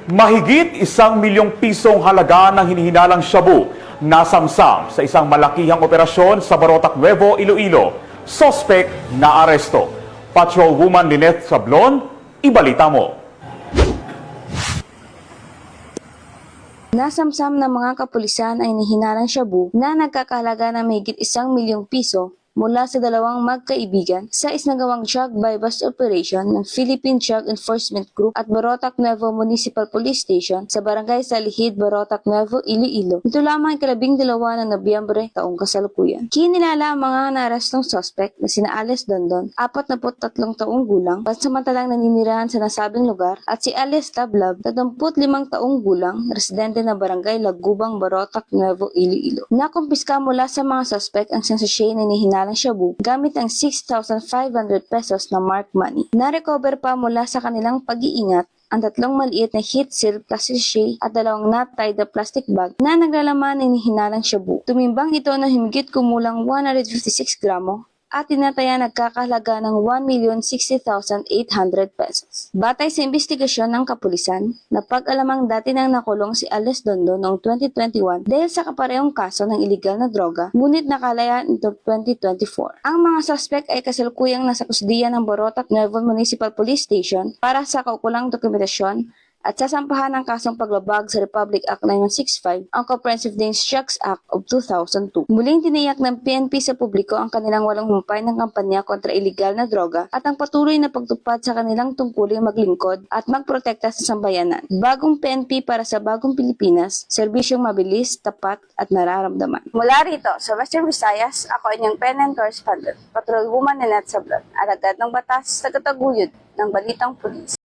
Mahigit 1 milyong pisong halaga ng hinihinalang shabu nasamsam sa isang malakihang operasyon sa Barotac Nuevo, Iloilo. Sospek na aresto. Patrolwoman Lynette Sablon, ibalita mo. Nasamsam ng mga kapulisan ay nihinalang shabu na nagkakahalaga ng mahigit 1 milyong piso mula sa dalawang magkaibigan sa isinagawang drug buy-bust operation ng Philippine Drug Enforcement Group at Barotac Nuevo Municipal Police Station sa Barangay Salihid, Barotac Nuevo, Iloilo. Ito lamang ay 12 ng Nobyembre taong kasalukuyan. Kinilala ang mga naarestong suspect na sina Alice Dondon, 43 taong gulang, pansamantalang naninirahan sa nasabing lugar, at si Alice Tablab, 35 taong gulang, residente ng Barangay Lagubang, Barotac Nuevo, Iloilo. Nakumpiska mula sa mga suspect ang sensasyon na hinihinala ng shabu gamit ang 6,500 pesos na marked money. Na-recover pa mula sa kanilang pag-iingat ang 3 maliit na heat seal plastic sachet at 2 knot-tied na plastic bag na naglalaman ng hinalang shabu. Tumimbang ito na himigit kumulang 156 gramo at tinataya nagkakahalaga ng 1,060,800 pesos. Batay sa investigasyon ng kapulisan, napag-alamang dati nang nakulong si Alice Dondon noong 2021 dahil sa kaparehong kaso ng iligal na droga, ngunit nakalayaan ito 2024. Ang mga suspect ay kasalukuyang nasa kusdiya ng Barotac Nuevo Municipal Police Station para sa kaukulang dokumentasyon at sasampahan ng kasong paglabag sa Republic Act 9165, ang Comprehensive Dangerous Drugs Act of 2002. Muling tiniyak ng PNP sa publiko ang kanilang walang humpay ng kampanya kontra iligal na droga at ang patuloy na pagtupad sa kanilang tungkuling maglingkod at magprotekta sa sambayanan. Bagong PNP para sa bagong Pilipinas, serbisyong mabilis, tapat at nararamdaman. Mula rito sa Western Visayas, ako inyong PNN correspondent, Patrolwoman Lynette Sablon, alagad ng batas, tagataguyod ng Balitang Pulis.